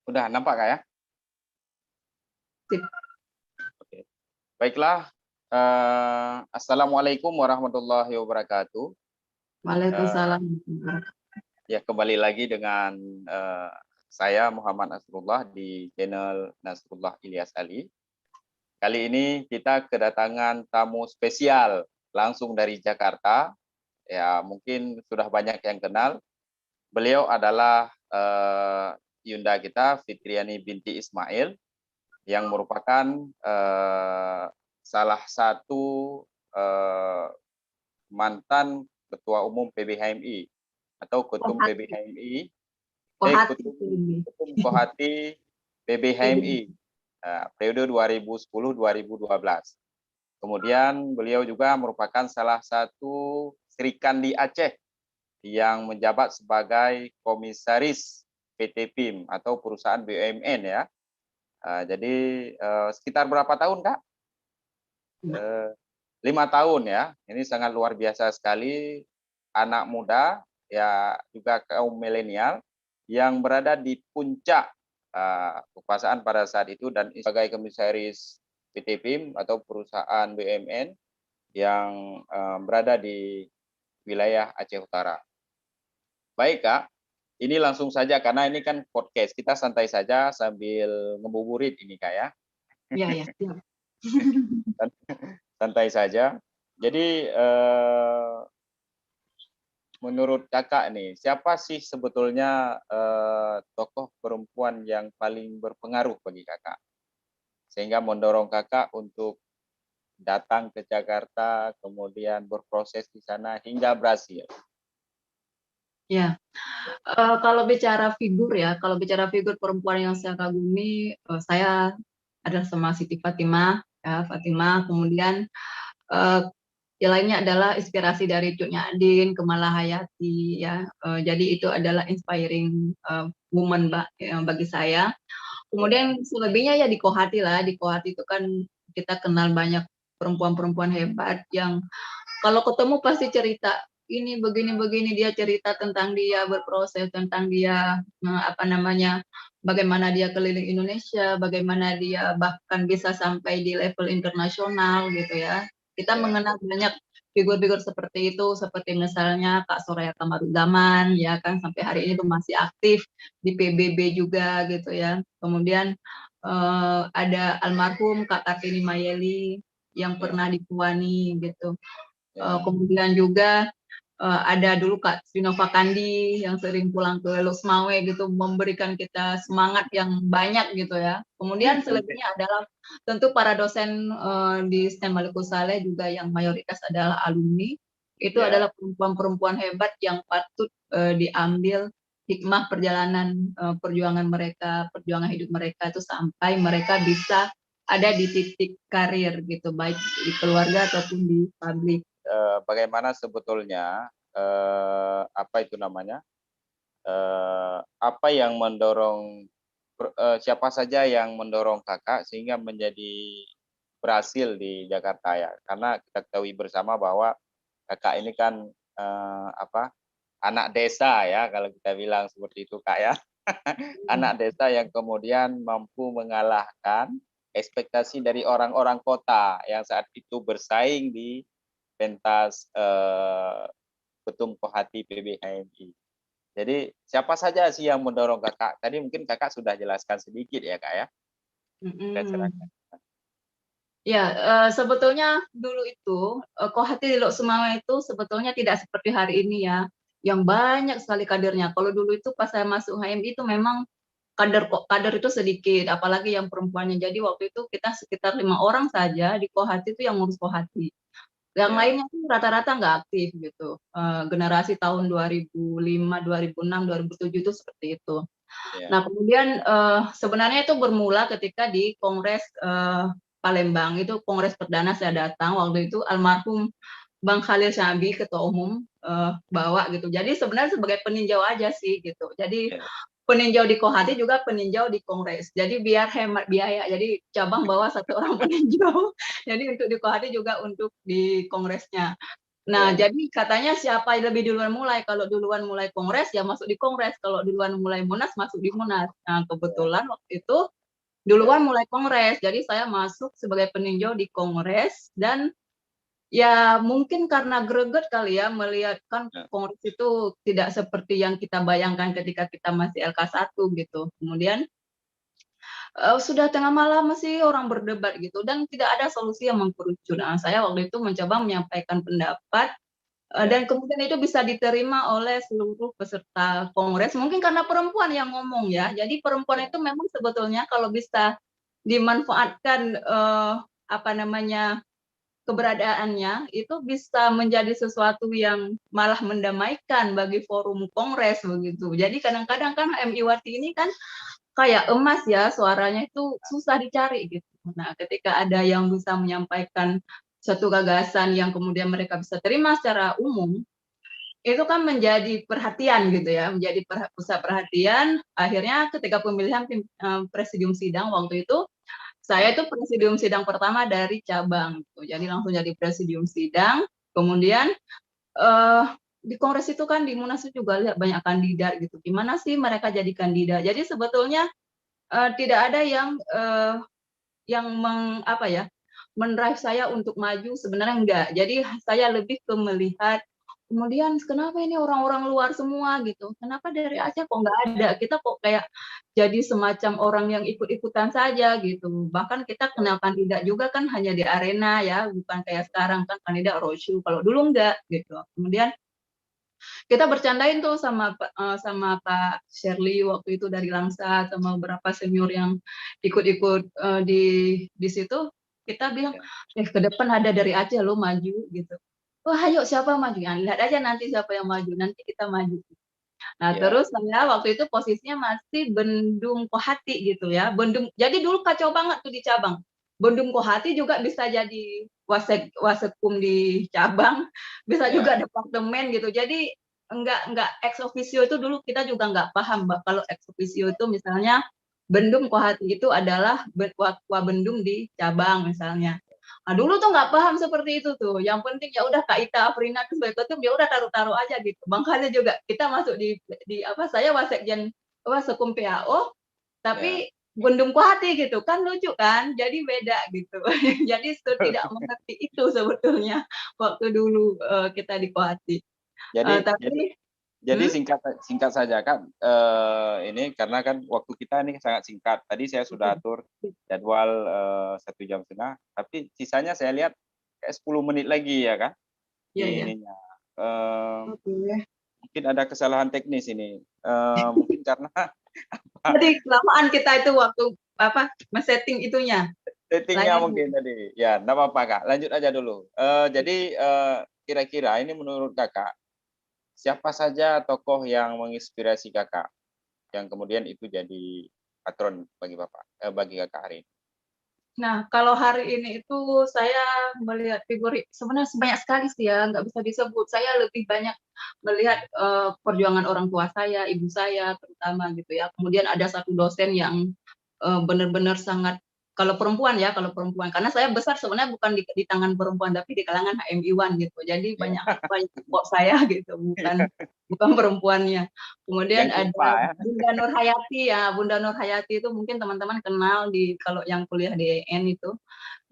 Udah nampak Kak ya? Sip. Oke. Baiklah. Assalamualaikum warahmatullahi wabarakatuh. Waalaikumsalam. Ya, kembali lagi dengan saya Muhammad Nasrullah di channel Nasrullah Ilyas Ali. Kali ini kita kedatangan tamu spesial langsung dari Jakarta. Ya, mungkin sudah banyak yang kenal. Beliau adalah Yunda kita, Fitriani binti Ismail, yang merupakan salah satu mantan Ketua Umum PBHMI atau Ketum PBHMI, Ketum Kohati PBHMI periode 2010-2012. Kemudian beliau juga merupakan salah satu Serikandi Aceh yang menjabat sebagai komisaris PT PIM atau perusahaan BUMN ya. Jadi sekitar berapa tahun Kak? 5 tahun ya. Ini sangat luar biasa sekali, anak muda ya, juga kaum milenial yang berada di puncak kekuasaan pada saat itu dan sebagai komisaris PT PIM atau perusahaan BUMN yang berada di wilayah Aceh Utara. Baik Kak, ini langsung saja karena ini kan podcast, kita santai saja sambil ngebuburit ini Kak ya. Iya, ya. Santai saja. Jadi menurut Kakak nih, siapa sih sebetulnya tokoh perempuan yang paling berpengaruh bagi Kakak? Sehingga mendorong Kakak untuk datang ke Jakarta, kemudian berproses di sana hingga berhasil. Ya, kalau bicara figur perempuan yang saya kagumi, saya adalah sama Siti Fatimah, ya, Fatimah. Kemudian yang lainnya adalah inspirasi dari Cutnya Adin, Kemala Hayati, ya. Jadi itu adalah inspiring woman bagi saya. Kemudian selebihnya ya di Kohati lah. Di Kohati itu kan kita kenal banyak perempuan-perempuan hebat yang kalau ketemu pasti cerita ini begini-begini, dia cerita tentang dia berproses, tentang dia bagaimana dia keliling Indonesia, bagaimana dia bahkan bisa sampai di level internasional gitu ya. Kita mengenal banyak figur-figur seperti itu, seperti misalnya Kak Soraya Kamarudzaman, ya kan, sampai hari ini tuh masih aktif di PBB juga gitu ya. Kemudian ada almarhum Kak Kartini Mayeli yang pernah dituani gitu. Kemudian juga ada dulu Kak Sinova Kandi yang sering pulang ke Losmawe gitu, memberikan kita semangat yang banyak gitu ya. Kemudian selebihnya adalah tentu para dosen di STEM Maluku Saleh juga yang mayoritas adalah alumni. Itu adalah perempuan-perempuan hebat yang patut diambil hikmah perjalanan perjuangan mereka, perjuangan hidup mereka itu sampai mereka bisa ada di titik karir gitu, baik di keluarga ataupun di publik. Bagaimana sebetulnya apa itu namanya? Apa yang mendorong siapa saja yang mendorong Kakak sehingga menjadi berhasil di Jakarta ya? Karena kita ketahui bersama bahwa Kakak ini kan anak desa ya, kalau kita bilang seperti itu Kak ya. Anak desa yang kemudian mampu mengalahkan ekspektasi dari orang-orang kota yang saat itu bersaing di pentas Ketum Kohati PBHMI. Jadi siapa saja sih yang mendorong Kakak? Tadi mungkin Kakak sudah jelaskan sedikit ya Kak ya. Ya, sebetulnya dulu itu Kohati di Lok Sumawe itu sebetulnya tidak seperti hari ini ya, yang banyak sekali kadernya. Kalau dulu itu pas saya masuk HMI itu memang kader itu sedikit, apalagi yang perempuannya. Jadi waktu itu kita sekitar 5 orang saja di Kohati itu yang ngurus Kohati. Yang lainnya tuh rata-rata nggak aktif gitu. Generasi tahun 2005, 2006, 2007 itu seperti itu. Nah, kemudian sebenarnya itu bermula ketika di Kongres Palembang, itu Kongres perdana saya datang, waktu itu almarhum Bang Khalil Syabi, Ketua Umum, bawa gitu. Jadi sebenarnya sebagai peninjau aja sih gitu. Jadi peninjau di Kohati juga peninjau di Kongres. Jadi biar hemat biaya. Jadi cabang bawa 1 orang peninjau. Jadi untuk di Kohati juga untuk di Kongresnya. Nah, Ya, jadi katanya siapa yang lebih duluan mulai. Kalau duluan mulai kongres, ya masuk di kongres. Kalau duluan mulai munas, masuk di munas. Nah, ya, kebetulan waktu itu ya, duluan mulai kongres. Jadi saya masuk sebagai peninjau di kongres. Dan ya mungkin karena greget kali ya, melihat kan ya, kongres itu tidak seperti yang kita bayangkan ketika kita masih LK1 gitu. Kemudian sudah tengah malam masih orang berdebat gitu. Dan tidak ada solusi yang mengkerucut. Nah, saya waktu itu mencoba menyampaikan pendapat. ya, Dan kemudian itu bisa diterima oleh seluruh peserta kongres, mungkin karena perempuan yang ngomong ya. Jadi perempuan ya, itu memang sebetulnya kalau bisa dimanfaatkan apa namanya keberadaannya itu bisa menjadi sesuatu yang malah mendamaikan bagi forum kongres begitu. Jadi kadang-kadang kan HMI Wati ini kan kayak emas ya, suaranya itu susah dicari gitu. Nah, ketika ada yang bisa menyampaikan suatu gagasan yang kemudian mereka bisa terima secara umum, itu kan menjadi perhatian gitu ya, menjadi pusat perhatian. Akhirnya ketika pemilihan presidium sidang waktu itu, saya ya, itu presidium sidang pertama dari cabang, gitu. Jadi langsung jadi presidium sidang. Kemudian eh, di kongres itu kan di Munas itu juga lihat banyak kandidat gitu. Gimana sih mereka jadi kandidat? Jadi sebetulnya tidak ada yang apa ya, mendrive saya untuk maju, sebenarnya enggak. Jadi saya lebih ke melihat kemudian kenapa ini orang-orang luar semua gitu, kenapa dari ya, Aceh kok nggak ada, kita kok kayak jadi semacam orang yang ikut-ikutan saja gitu. Bahkan kita ya, kenal kandidat juga kan hanya di arena ya, bukan kayak sekarang kan kandidat roadshow, kalau dulu enggak gitu. Kemudian kita bercandain tuh sama Pak Shirley waktu itu dari Langsa, sama beberapa senior yang ikut-ikut di situ. Kita bilang, ya, ke depan ada dari Aceh lo maju gitu. Wah, ayo siapa maju? Ya, lihat aja nanti siapa yang maju, nanti kita maju. Nah, ya, terus saya waktu itu posisinya masih Bendung Kohati gitu ya. Jadi dulu kacau banget tuh di cabang. Bendung Kohati juga bisa jadi wasekkum di cabang, bisa ya, juga departemen gitu. Jadi enggak ex officio itu dulu kita juga enggak paham, Mbak. Kalau ex officio itu misalnya Bendung Kohati itu adalah Bendung di cabang misalnya. Nah, dulu tuh nggak paham seperti itu tuh. Yang penting ya udah Kak Ita Afrina tuh sebagai ketum ya udah taruh-taruh aja gitu. Makanya juga kita masuk di apa saya wasekjen Sekum PAO ya. tapi Bendung Kohati gitu kan lucu kan. Jadi beda gitu. Jadi tidak mengerti itu sebetulnya waktu dulu kita di Kohati. Jadi jadi Tapi jadi hmm? singkat singkat saja kan, ini karena kan waktu kita ini sangat singkat. Tadi saya sudah atur jadwal, 1 jam setengah, tapi sisanya saya lihat kayak 10 menit lagi ya kan, Iya di ya. ininya. Mmm, Oke. Mungkin ada kesalahan teknis ini, mungkin karena Jadi kelamaan kita itu waktu apa setting itunya. setting-nya Layarnya. mungkin tadi. Ya, nggak apa-apa Kak, lanjut aja dulu. Jadi, kira-kira ini menurut Kakak, siapa saja tokoh yang menginspirasi Kakak? Yang kemudian itu jadi patron bagi Bapak bagi Kakak hari ini? Nah, kalau hari ini itu saya melihat figur sebenarnya banyak sekali sih ya, nggak bisa disebut. Saya lebih banyak melihat perjuangan orang tua saya, ibu saya terutama gitu ya. Kemudian ada satu dosen yang benar-benar sangat kalau perempuan karena saya besar sebenarnya bukan di tangan perempuan tapi di kalangan HMI1 gitu. Jadi Ya. banyak banyak support saya gitu, bukan bukan perempuannya. Kemudian Yang ada timpa ya? Bunda Nur Hayati ya, Bunda Nur Hayati itu mungkin teman-teman kenal kalau yang kuliah di EN itu.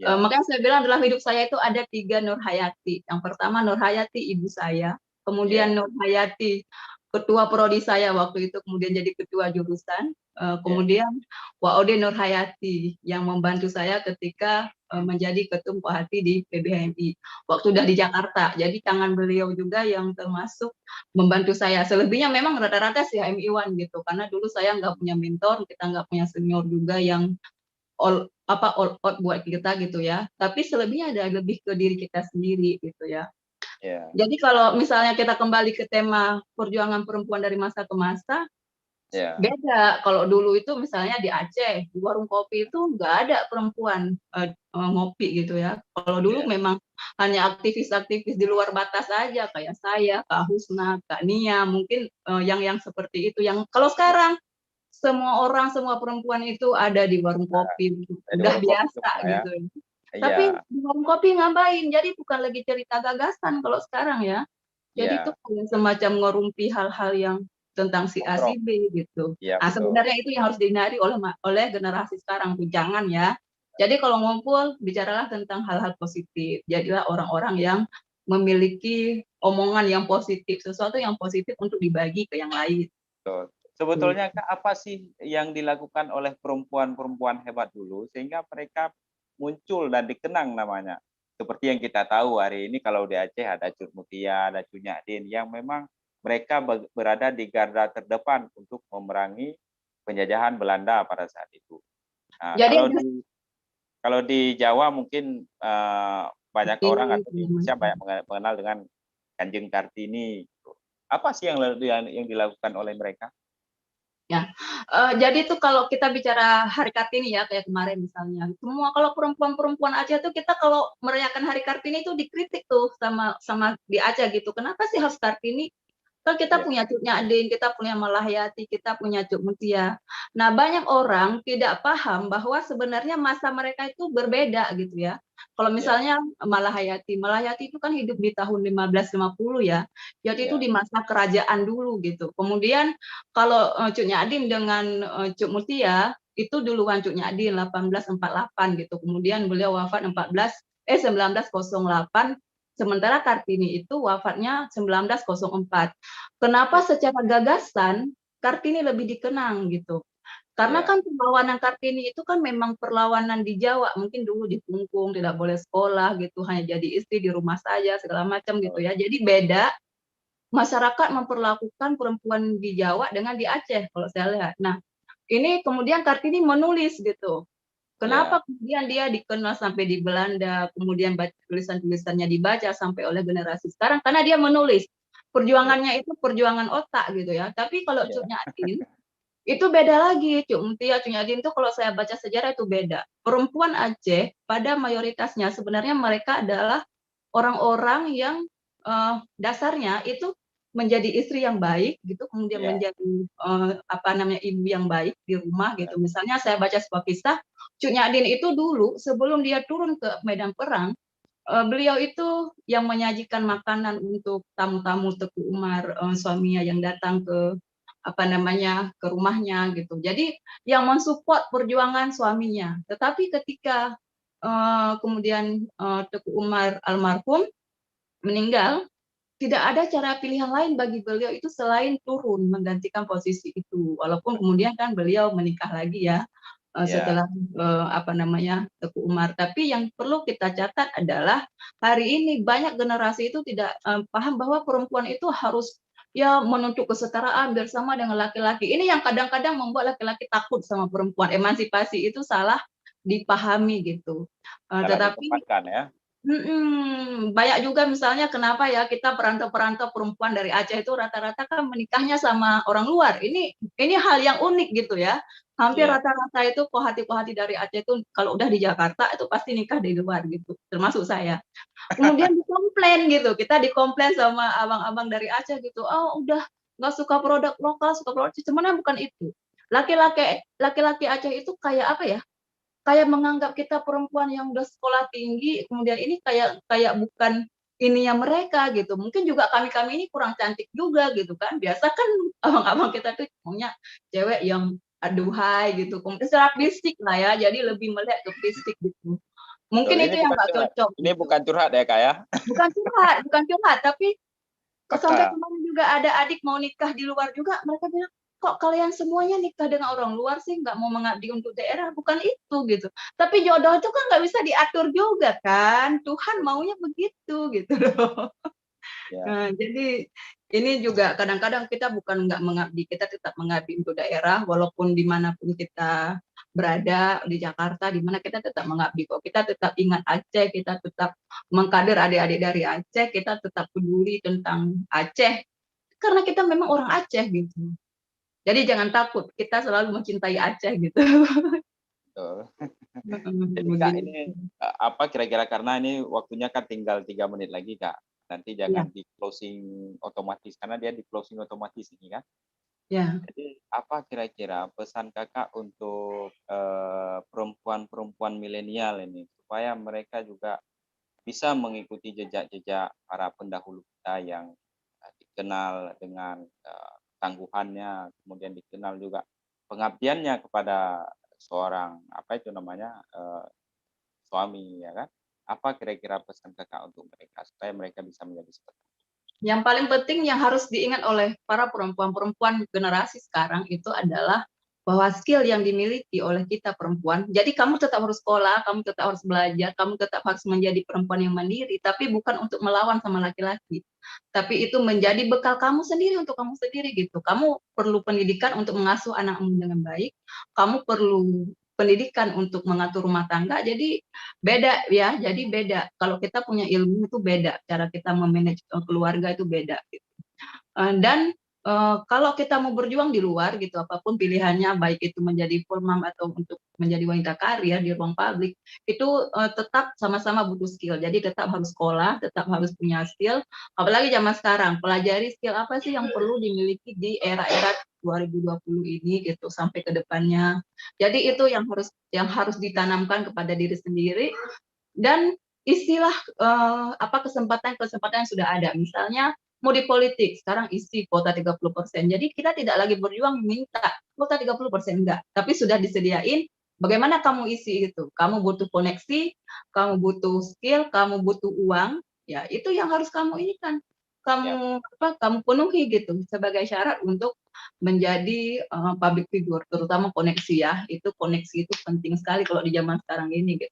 Ya, Makanya saya bilang dalam hidup saya itu ada 3 Nur Hayati. Yang pertama Nur Hayati ibu saya, kemudian ya, Nur Hayati ketua prodi saya waktu itu, kemudian jadi ketua jurusan, ya, kemudian Waode Nur Hayati yang membantu saya ketika menjadi ketum Kohati di PBHMI waktu udah ya, di Jakarta. Jadi tangan beliau juga yang termasuk membantu saya. Selebihnya memang rata-rata sih HMI1 gitu, karena dulu saya nggak punya mentor, kita nggak punya senior juga yang all out buat kita gitu ya. Tapi selebihnya ada lebih ke diri kita sendiri gitu ya. ya, Jadi kalau misalnya kita kembali ke tema perjuangan perempuan dari masa ke masa, ya, beda. Kalau dulu itu misalnya di Aceh, di warung kopi itu nggak ada perempuan ngopi gitu ya. Kalau dulu ya, memang hanya aktivis-aktivis di luar batas aja kayak saya, Kak Husna, Kak Nia, mungkin yang seperti itu. Yang kalau ya. sekarang semua orang, semua perempuan itu ada di warung kopi, Di udah warung kopi biasa semua ya. gitu. Tapi Iya, di warung kopi ngapain? Jadi bukan lagi cerita gagasan kalau sekarang ya. Jadi itu iya, kayak semacam ngerumpi hal-hal yang tentang si A nongkrong. si B gitu. Iya, Nah, betul. sebenarnya itu yang harus dihindari oleh generasi sekarang tuh jangan ya. Jadi kalau ngumpul bicaralah tentang hal-hal positif. Jadilah orang-orang yang memiliki omongan yang positif, sesuatu yang positif untuk dibagi ke yang lain. Betul. Tuh. Sebetulnya Kak, apa sih yang dilakukan oleh perempuan-perempuan hebat dulu sehingga mereka muncul dan dikenang namanya? Seperti yang kita tahu hari ini kalau di Aceh ada Cut Mutia, ada Cu Nyadin yang memang mereka berada di garda terdepan untuk memerangi penjajahan Belanda pada saat itu. Nah, Jadi kalau di Jawa mungkin banyak orang ini atau di Indonesia banyak mengenal dengan Kanjeng Kartini. Gitu. Apa sih yang dilakukan oleh mereka? ya, jadi tuh kalau kita bicara Hari Kartini ya, kayak kemarin misalnya, semua kalau perempuan-perempuan Aceh tuh kita kalau merayakan Hari Kartini itu dikritik tuh sama sama di Aceh gitu. Kenapa sih harus Kartini? Kan kita Iya, punya Cuk Nyadin, kita punya Malahayati, kita punya Cuk Mutia. Nah, banyak orang tidak paham bahwa sebenarnya masa mereka itu berbeda gitu ya. Kalau iya, misalnya Malahayati, Malahayati itu kan hidup di tahun 1550 ya. Jadi itu iya, di masa kerajaan dulu gitu. Kemudian kalau Cuk Nyadin dengan Cuk Mutia itu duluan Cuk Nyadin 1848 gitu. Kemudian beliau wafat 1908. Sementara Kartini itu wafatnya 1904. Kenapa iya, secara gagasan Kartini lebih dikenang gitu? Karena iya, kan perlawanan Kartini itu kan memang perlawanan di Jawa, mungkin dulu dikungkung, tidak boleh sekolah gitu, hanya jadi istri di rumah saja segala macam gitu betul. ya. Jadi beda masyarakat memperlakukan perempuan di Jawa dengan di Aceh kalau saya lihat. Nah, ini kemudian Kartini menulis gitu. Iya, Kenapa kemudian dia dikenal sampai di Belanda, kemudian tulisan-tulisannya dibaca sampai oleh generasi sekarang karena dia menulis. iya, Perjuangannya itu perjuangan otak gitu ya. Tapi kalau Cuk iya, Nyatin itu beda lagi, Cuk Mutia, Cuk Nyatin itu kalau saya baca sejarah itu beda. Perempuan Aceh pada mayoritasnya sebenarnya mereka adalah orang-orang yang dasarnya itu menjadi istri yang baik gitu, kemudian iya, menjadi apa namanya ibu yang baik di rumah gitu. benar. Misalnya saya baca sebuah kisah, Cuk Nyadin itu dulu sebelum dia turun ke medan perang, beliau itu yang menyajikan makanan untuk tamu-tamu Teku Umar, suaminya yang datang ke apa namanya ke rumahnya gitu. Jadi yang mensupport perjuangan suaminya. Tetapi ketika kemudian Teku Umar almarhum meninggal, tidak ada cara pilihan lain bagi beliau itu selain turun menggantikan posisi itu. Walaupun kemudian kan beliau menikah lagi ya Iya, setelah apa namanya Teku Umar. Tapi yang perlu kita catat adalah hari ini banyak generasi itu tidak paham bahwa perempuan itu harus ya menuntut kesetaraan bersama dengan laki-laki. Ini yang kadang-kadang membuat laki-laki takut sama perempuan. Emansipasi itu salah dipahami gitu. salah Tetapi ditempatkan ya. banyak juga misalnya kenapa ya kita perantau-perantau perempuan dari Aceh itu rata-rata kan menikahnya sama orang luar. Ini hal yang unik gitu ya. Hampir Iya, rata-rata itu pohati-pohati dari Aceh itu kalau udah di Jakarta itu pasti nikah di luar gitu, termasuk saya. Kemudian dikomplain gitu, kita dikomplain sama abang-abang dari Aceh gitu, oh udah nggak suka produk lokal, suka produk Aceh. Sebenarnya bukan itu. Laki-laki Aceh itu kayak apa ya? Kayak menganggap kita perempuan yang udah sekolah tinggi, kemudian ini kayak kayak bukan ininya mereka gitu. Mungkin juga kami-kami ini kurang cantik juga gitu kan. Biasa kan abang-abang kita tuh maunya cewek yang aduhai gitu. Kemudian secara fisik lah ya, jadi lebih melihat ke fisik gitu. betul. Mungkin Ini itu yang bukan nggak curhat. cocok Ini gitu. bukan curhat ya, Kak, ya? Bukan curhat, tapi sampai Fakta. kemarin juga ada adik mau nikah di luar juga, mereka bilang, kok kalian semuanya nikah dengan orang luar sih, nggak mau mengabdi untuk daerah, bukan itu gitu. Tapi jodoh itu kan nggak bisa diatur juga kan, Tuhan maunya begitu gitu loh. Ya, Nah, jadi ini juga kadang-kadang kita bukan nggak mengabdi, kita tetap mengabdi untuk daerah, walaupun dimanapun kita berada di Jakarta, di mana kita tetap mengabdi kok. Kita tetap ingat Aceh, kita tetap mengkader adik-adik dari Aceh, kita tetap peduli tentang Aceh, karena kita memang orang Aceh gitu. Jadi jangan takut, kita selalu mencintai Aceh gitu. betul. Jadi Kak, Begitu. ini apa kira-kira karena ini waktunya kan tinggal 3 menit lagi Kak. Nanti Ya. jangan di closing otomatis karena dia di closing otomatis ini kan. Ya. Jadi apa kira-kira pesan Kakak untuk, perempuan-perempuan milenial ini, supaya mereka juga bisa mengikuti jejak-jejak para pendahulu kita yang, dikenal dengan, ketangguhannya, kemudian dikenal juga pengabdiannya kepada seorang, apa itu namanya, suami, ya kan. Apa kira-kira pesan Kakak untuk mereka, supaya mereka bisa menjadi seperti itu? Yang paling penting yang harus diingat oleh para perempuan-perempuan generasi sekarang itu adalah bahwa skill yang dimiliki oleh kita perempuan, jadi kamu tetap harus sekolah, kamu tetap harus belajar, kamu tetap harus menjadi perempuan yang mandiri, tapi bukan untuk melawan sama laki-laki. Tapi itu menjadi bekal kamu sendiri untuk kamu sendiri gitu. Kamu perlu pendidikan untuk mengasuh anakmu dengan baik, kamu perlu pendidikan untuk mengatur rumah tangga, jadi beda ya, jadi beda. Kalau kita punya ilmu itu beda, cara kita memanage keluarga itu beda gitu. Dan kalau kita mau berjuang di luar gitu, apapun pilihannya, baik itu menjadi full mom atau untuk menjadi wanita karir di ruang publik, itu tetap sama-sama butuh skill. Jadi tetap harus sekolah, tetap harus punya skill. Apalagi zaman sekarang, pelajari skill apa sih yang perlu dimiliki di era-era 2020 ini gitu sampai ke depannya. Jadi itu yang harus ditanamkan kepada diri sendiri dan istilah kesempatan-kesempatan yang sudah ada. Misalnya mau di politik, sekarang isi kuota 30%. Jadi kita tidak lagi berjuang minta kuota 30%, enggak. Tapi sudah disediain, bagaimana kamu isi itu? Kamu butuh koneksi, kamu butuh skill, kamu butuh uang, ya itu yang harus kamu ini kan. Ya, Kamu penuhi gitu sebagai syarat untuk menjadi public figure, terutama koneksi ya. Itu koneksi itu penting sekali kalau di zaman sekarang ini gitu.